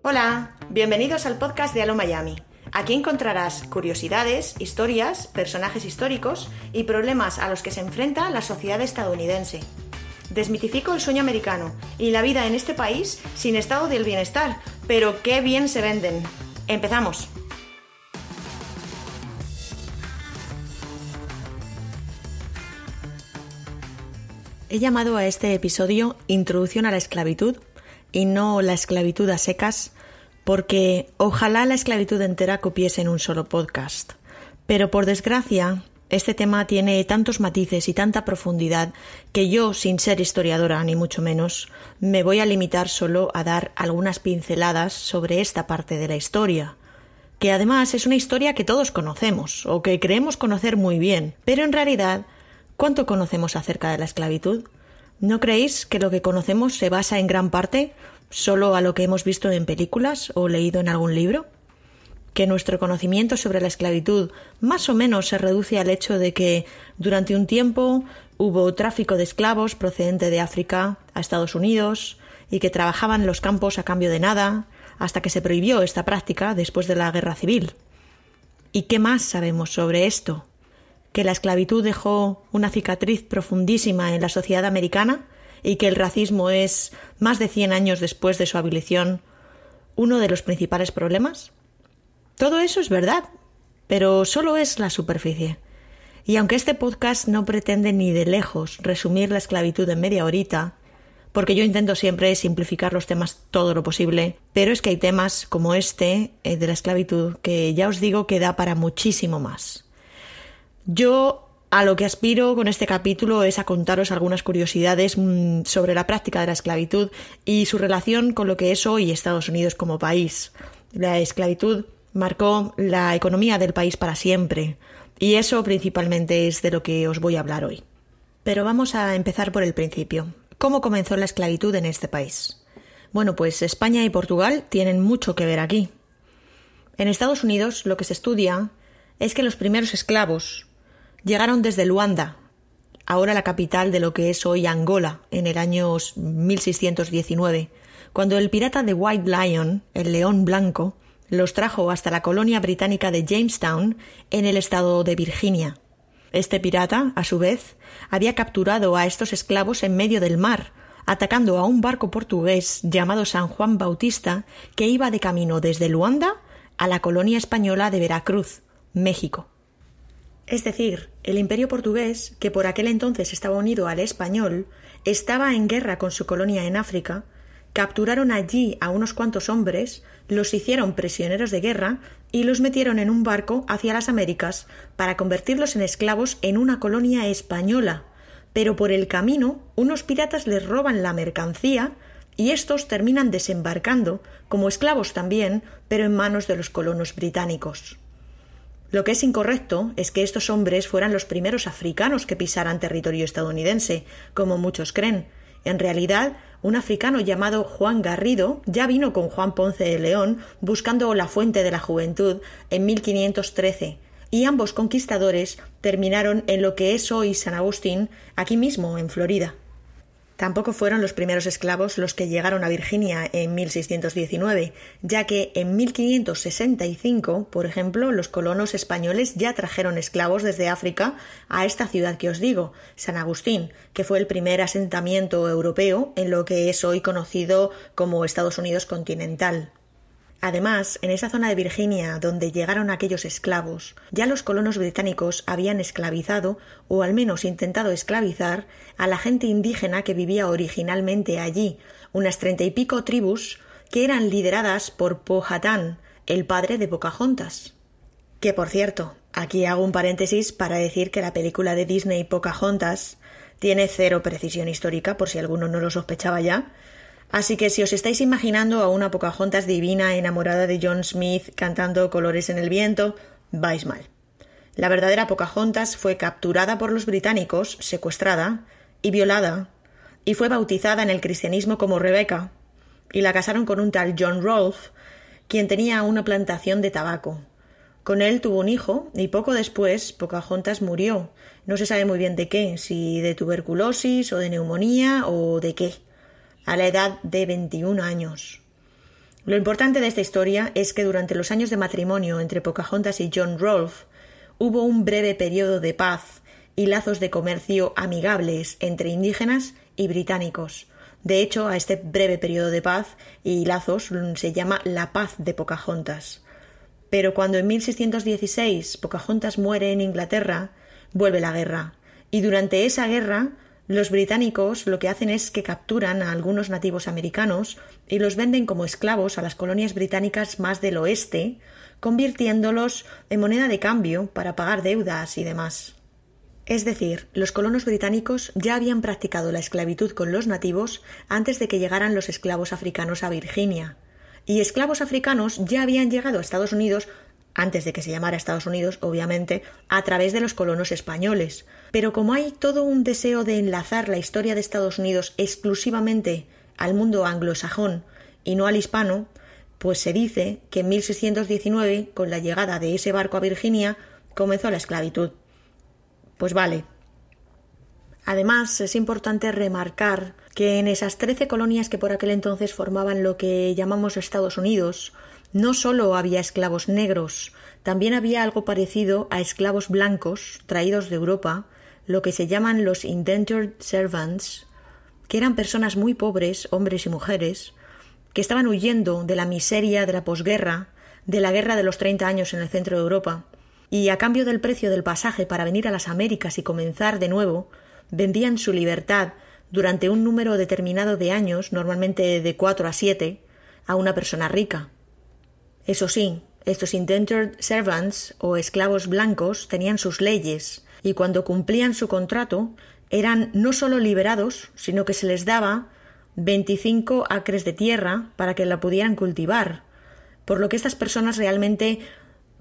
Hola, bienvenidos al podcast de Halo Miami. Aquí encontrarás curiosidades, historias, personajes históricos y problemas a los que se enfrenta la sociedad estadounidense. Desmitifico el sueño americano y la vida en este país sin estado del bienestar, pero qué bien se venden. ¡Empezamos! He llamado a este episodio Introducción a la esclavitud y no la esclavitud a secas, porque ojalá la esclavitud entera cupiese en un solo podcast. Pero por desgracia, este tema tiene tantos matices y tanta profundidad que yo, sin ser historiadora ni mucho menos, me voy a limitar solo a dar algunas pinceladas sobre esta parte de la historia, que además es una historia que todos conocemos o que creemos conocer muy bien, pero en realidad, ¿cuánto conocemos acerca de la esclavitud? ¿No creéis que lo que conocemos se basa en gran parte solo a lo que hemos visto en películas o leído en algún libro? ¿Que nuestro conocimiento sobre la esclavitud más o menos se reduce al hecho de que durante un tiempo hubo tráfico de esclavos procedente de África a Estados Unidos y que trabajaban en los campos a cambio de nada hasta que se prohibió esta práctica después de la Guerra Civil? ¿Y qué más sabemos sobre esto? ¿Que la esclavitud dejó una cicatriz profundísima en la sociedad americana y que el racismo es, más de 100 años después de su abolición, uno de los principales problemas? Todo eso es verdad, pero solo es la superficie. Y aunque este podcast no pretende ni de lejos resumir la esclavitud en media horita, porque yo intento siempre simplificar los temas todo lo posible, pero es que hay temas como este de la esclavitud que ya os digo que da para muchísimo más. Yo a lo que aspiro con este capítulo es a contaros algunas curiosidades sobre la práctica de la esclavitud y su relación con lo que es hoy Estados Unidos como país. La esclavitud marcó la economía del país para siempre y eso principalmente es de lo que os voy a hablar hoy. Pero vamos a empezar por el principio. ¿Cómo comenzó la esclavitud en este país? Bueno, pues España y Portugal tienen mucho que ver aquí. En Estados Unidos lo que se estudia es que los primeros esclavos llegaron desde Luanda, ahora la capital de lo que es hoy Angola, en el año 1619, cuando el pirata de White Lion, el león blanco, los trajo hasta la colonia británica de Jamestown, en el estado de Virginia. Este pirata, a su vez, había capturado a estos esclavos en medio del mar, atacando a un barco portugués llamado San Juan Bautista, que iba de camino desde Luanda a la colonia española de Veracruz, México. Es decir, el imperio portugués, que por aquel entonces estaba unido al español, estaba en guerra con su colonia en África, capturaron allí a unos cuantos hombres, los hicieron prisioneros de guerra y los metieron en un barco hacia las Américas para convertirlos en esclavos en una colonia española. Pero por el camino, unos piratas les roban la mercancía y estos terminan desembarcando, como esclavos también, pero en manos de los colonos británicos. Lo que es incorrecto es que estos hombres fueran los primeros africanos que pisaran territorio estadounidense, como muchos creen. En realidad, un africano llamado Juan Garrido ya vino con Juan Ponce de León buscando la fuente de la juventud en 1513, y ambos conquistadores terminaron en lo que es hoy San Agustín, aquí mismo, en Florida. Tampoco fueron los primeros esclavos los que llegaron a Virginia en 1619, ya que en 1565, por ejemplo, los colonos españoles ya trajeron esclavos desde África a esta ciudad que os digo, San Agustín, que fue el primer asentamiento europeo en lo que es hoy conocido como Estados Unidos continental. Además, en esa zona de Virginia donde llegaron aquellos esclavos, ya los colonos británicos habían esclavizado, o al menos intentado esclavizar, a la gente indígena que vivía originalmente allí, unas 30 y pico tribus que eran lideradas por Powhatan, el padre de Pocahontas. Que, por cierto, aquí hago un paréntesis para decir que la película de Disney Pocahontas tiene cero precisión histórica, por si alguno no lo sospechaba ya. Así que si os estáis imaginando a una Pocahontas divina enamorada de John Smith cantando Colores en el viento, vais mal. La verdadera Pocahontas fue capturada por los británicos, secuestrada y violada, y fue bautizada en el cristianismo como Rebecca, y la casaron con un tal John Rolfe, quien tenía una plantación de tabaco. Con él tuvo un hijo y poco después Pocahontas murió. No se sabe muy bien de qué, si de tuberculosis o de neumonía o de qué, a la edad de 21 años. Lo importante de esta historia es que durante los años de matrimonio entre Pocahontas y John Rolfe hubo un breve periodo de paz y lazos de comercio amigables entre indígenas y británicos. De hecho, a este breve periodo de paz y lazos se llama la Paz de Pocahontas. Pero cuando en 1616 Pocahontas muere en Inglaterra, vuelve la guerra. Y durante esa guerra, los británicos lo que hacen es que capturan a algunos nativos americanos y los venden como esclavos a las colonias británicas más del oeste, convirtiéndolos en moneda de cambio para pagar deudas y demás. Es decir, los colonos británicos ya habían practicado la esclavitud con los nativos antes de que llegaran los esclavos africanos a Virginia. Y esclavos africanos ya habían llegado a Estados Unidos, antes de que se llamara Estados Unidos, obviamente, a través de los colonos españoles. Pero como hay todo un deseo de enlazar la historia de Estados Unidos exclusivamente al mundo anglosajón y no al hispano, pues se dice que en 1619, con la llegada de ese barco a Virginia, comenzó la esclavitud. Pues vale. Además, es importante remarcar que en esas 13 colonias que por aquel entonces formaban lo que llamamos Estados Unidos, no solo había esclavos negros, también había algo parecido a esclavos blancos traídos de Europa, lo que se llaman los indentured servants, que eran personas muy pobres, hombres y mujeres, que estaban huyendo de la miseria de la posguerra, de la guerra de los 30 años en el centro de Europa, y a cambio del precio del pasaje para venir a las Américas y comenzar de nuevo, vendían su libertad durante un número determinado de años, normalmente de 4 a 7, a una persona rica. Eso sí, estos indentured servants o esclavos blancos tenían sus leyes y cuando cumplían su contrato eran no solo liberados, sino que se les daba 25 acres de tierra para que la pudieran cultivar, por lo que estas personas realmente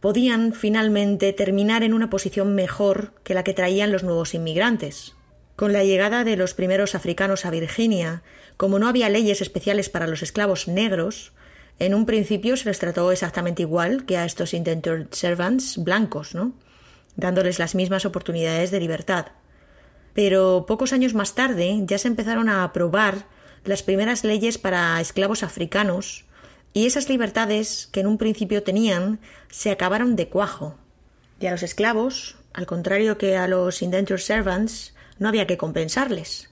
podían finalmente terminar en una posición mejor que la que traían los nuevos inmigrantes. Con la llegada de los primeros africanos a Virginia, como no había leyes especiales para los esclavos negros, en un principio se les trató exactamente igual que a estos indentured servants blancos, ¿no? Dándoles las mismas oportunidades de libertad. Pero pocos años más tarde ya se empezaron a aprobar las primeras leyes para esclavos africanos, y esas libertades que en un principio tenían se acabaron de cuajo. Y a los esclavos, al contrario que a los indentured servants, no había que compensarles.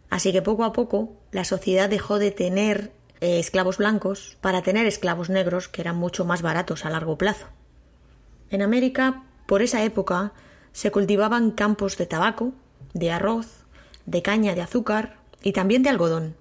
Así que poco a poco la sociedad dejó de tener esclavos blancos para tener esclavos negros que eran mucho más baratos a largo plazo. En América, por esa época, se cultivaban campos de tabaco, de arroz, de caña de azúcar y también de algodón.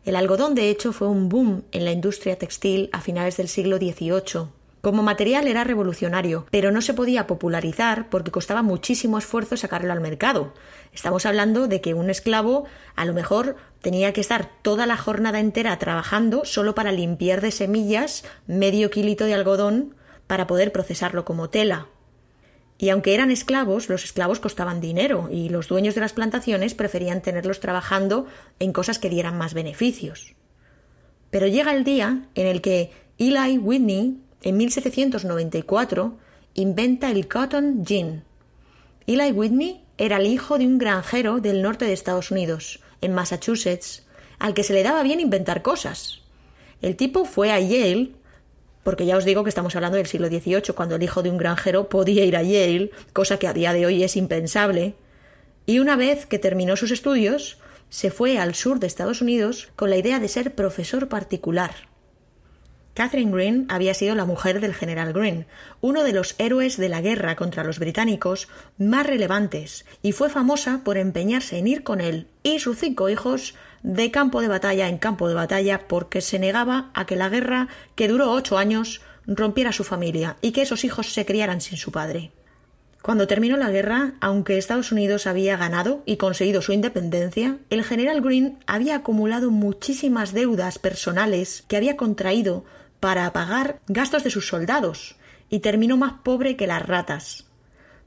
El algodón, de hecho, fue un boom en la industria textil a finales del siglo XVIII. Como material era revolucionario, pero no se podía popularizar porque costaba muchísimo esfuerzo sacarlo al mercado. Estamos hablando de que un esclavo a lo mejor tenía que estar toda la jornada entera trabajando solo para limpiar de semillas medio kilito de algodón para poder procesarlo como tela. Y aunque eran esclavos, los esclavos costaban dinero y los dueños de las plantaciones preferían tenerlos trabajando en cosas que dieran más beneficios. Pero llega el día en el que Eli Whitney, en 1794, inventa el cotton gin. Eli Whitney era el hijo de un granjero del norte de Estados Unidos, en Massachusetts, al que se le daba bien inventar cosas. El tipo fue a Yale, porque ya os digo que estamos hablando del siglo XVIII, cuando el hijo de un granjero podía ir a Yale, cosa que a día de hoy es impensable, y una vez que terminó sus estudios, se fue al sur de Estados Unidos con la idea de ser profesor particular. Catherine Greene había sido la mujer del general Greene, uno de los héroes de la guerra contra los británicos más relevantes, y fue famosa por empeñarse en ir con él y sus 5 hijos de campo de batalla en campo de batalla porque se negaba a que la guerra, que duró 8 años, rompiera su familia y que esos hijos se criaran sin su padre. Cuando terminó la guerra, aunque Estados Unidos había ganado y conseguido su independencia, el general Greene había acumulado muchísimas deudas personales que había contraído para pagar gastos de sus soldados y terminó más pobre que las ratas.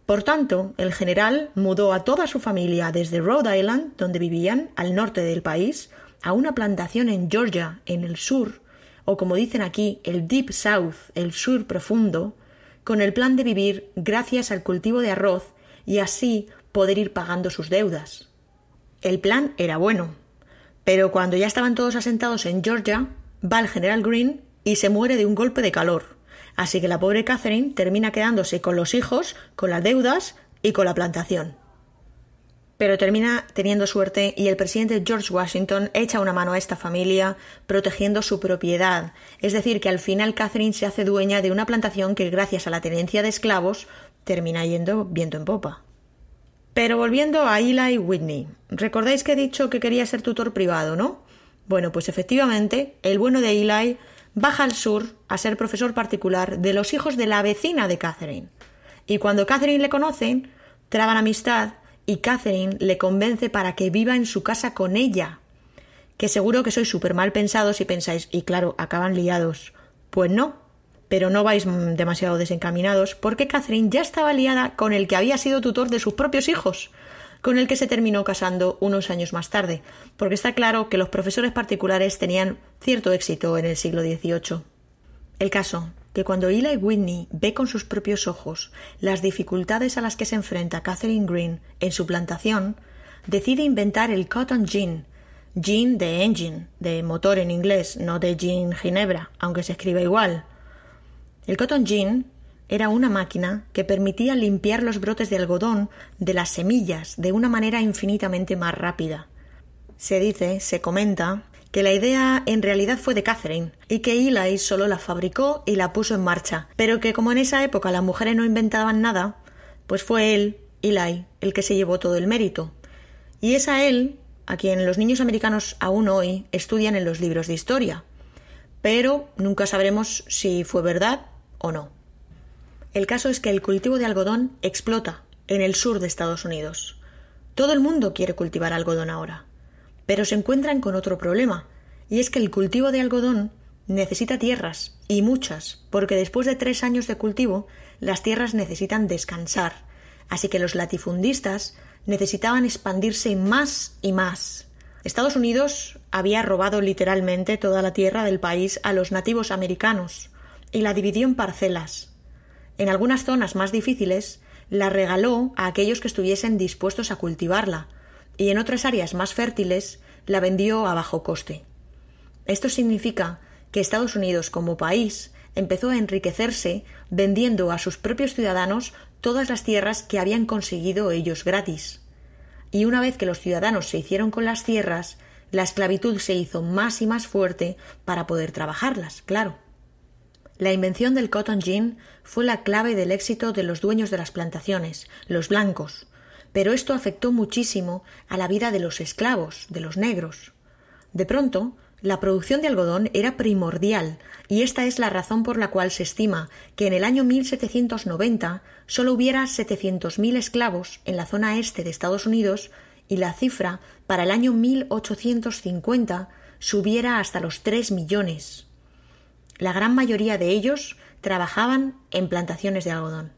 Por tanto, el general mudó a toda su familia desde Rhode Island, donde vivían, al norte del país, a una plantación en Georgia, en el sur, o como dicen aquí, el Deep South, el sur profundo, con el plan de vivir gracias al cultivo de arroz y así poder ir pagando sus deudas. El plan era bueno, pero cuando ya estaban todos asentados en Georgia, va el general Greene y se muere de un golpe de calor. Así que la pobre Catherine termina quedándose con los hijos, con las deudas y con la plantación. Pero termina teniendo suerte y el presidente George Washington echa una mano a esta familia protegiendo su propiedad. Es decir, que al final Catherine se hace dueña de una plantación que gracias a la tenencia de esclavos termina yendo viento en popa. Pero volviendo a Eli Whitney, ¿recordáis que he dicho que quería ser tutor privado, no? Bueno, pues efectivamente, el bueno de Eli baja al sur a ser profesor particular de los hijos de la vecina de Catherine. Y cuando Catherine le conocen, traban amistad y Catherine le convence para que viva en su casa con ella. Que seguro que sois súper mal pensados y pensáis, y claro, acaban liados. Pues no, pero no vais demasiado desencaminados porque Catherine ya estaba liada con el que había sido tutor de sus propios hijos, con el que se terminó casando unos años más tarde, porque está claro que los profesores particulares tenían cierto éxito en el siglo XVIII. El caso, que cuando Eli Whitney ve con sus propios ojos las dificultades a las que se enfrenta Catherine Green en su plantación, decide inventar el cotton gin, gin de engine, de motor en inglés, no de gin ginebra, aunque se escribe igual. El cotton gin era una máquina que permitía limpiar los brotes de algodón de las semillas de una manera infinitamente más rápida. Se comenta, que la idea en realidad fue de Catherine y que Eli solo la fabricó y la puso en marcha, pero que como en esa época las mujeres no inventaban nada, pues fue él, Eli, el que se llevó todo el mérito. Y es a él a quien los niños americanos aún hoy estudian en los libros de historia, pero nunca sabremos si fue verdad o no. El caso es que el cultivo de algodón explota en el sur de Estados Unidos. Todo el mundo quiere cultivar algodón ahora. Pero se encuentran con otro problema, y es que el cultivo de algodón necesita tierras, y muchas, porque después de 3 años de cultivo, las tierras necesitan descansar, así que los latifundistas necesitaban expandirse más y más. Estados Unidos había robado literalmente toda la tierra del país a los nativos americanos, y la dividió en parcelas. En algunas zonas más difíciles, la regaló a aquellos que estuviesen dispuestos a cultivarla, y en otras áreas más fértiles la vendió a bajo coste. Esto significa que Estados Unidos como país empezó a enriquecerse vendiendo a sus propios ciudadanos todas las tierras que habían conseguido ellos gratis. Y una vez que los ciudadanos se hicieron con las tierras, la esclavitud se hizo más y más fuerte para poder trabajarlas, claro. La invención del cotton gin fue la clave del éxito de los dueños de las plantaciones, los blancos, pero esto afectó muchísimo a la vida de los esclavos, de los negros. De pronto, la producción de algodón era primordial, y esta es la razón por la cual se estima que en el año 1790 solo hubiera 700.000 esclavos en la zona este de Estados Unidos y la cifra para el año 1850 subiera hasta los 3 millones. La gran mayoría de ellos trabajaban en plantaciones de algodón.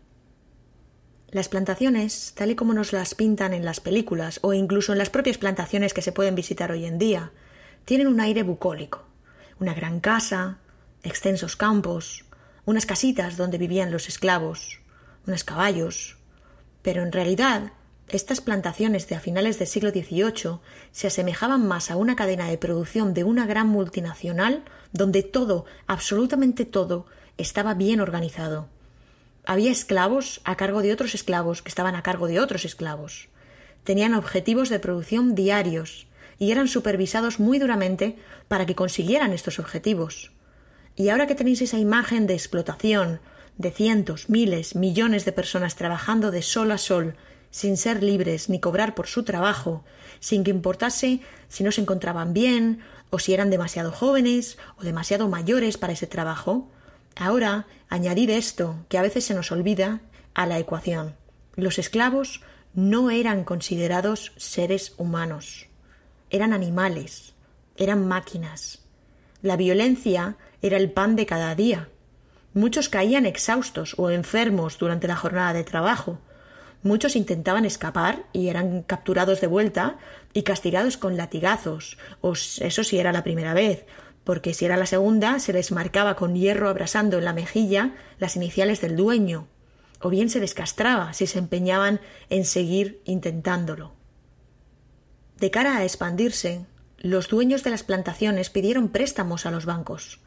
Las plantaciones, tal y como nos las pintan en las películas o incluso en las propias plantaciones que se pueden visitar hoy en día, tienen un aire bucólico. Una gran casa, extensos campos, unas casitas donde vivían los esclavos, unos caballos. Pero en realidad, estas plantaciones de a finales del siglo XVIII se asemejaban más a una cadena de producción de una gran multinacional donde todo, absolutamente todo, estaba bien organizado. Había esclavos a cargo de otros esclavos que estaban a cargo de otros esclavos. Tenían objetivos de producción diarios y eran supervisados muy duramente para que consiguieran estos objetivos. Y ahora que tenéis esa imagen de explotación, de cientos, miles, millones de personas trabajando de sol a sol, sin ser libres ni cobrar por su trabajo, sin que importase si no se encontraban bien o si eran demasiado jóvenes o demasiado mayores para ese trabajo, ahora añadid esto, que a veces se nos olvida, a la ecuación. Los esclavos no eran considerados seres humanos. Eran animales, eran máquinas. La violencia era el pan de cada día. Muchos caían exhaustos o enfermos durante la jornada de trabajo. Muchos intentaban escapar y eran capturados de vuelta y castigados con latigazos, o eso si era la primera vez, porque si era la segunda se les marcaba con hierro abrasando en la mejilla las iniciales del dueño, o bien se les castraba si se empeñaban en seguir intentándolo. De cara a expandirse, los dueños de las plantaciones pidieron préstamos a los bancos,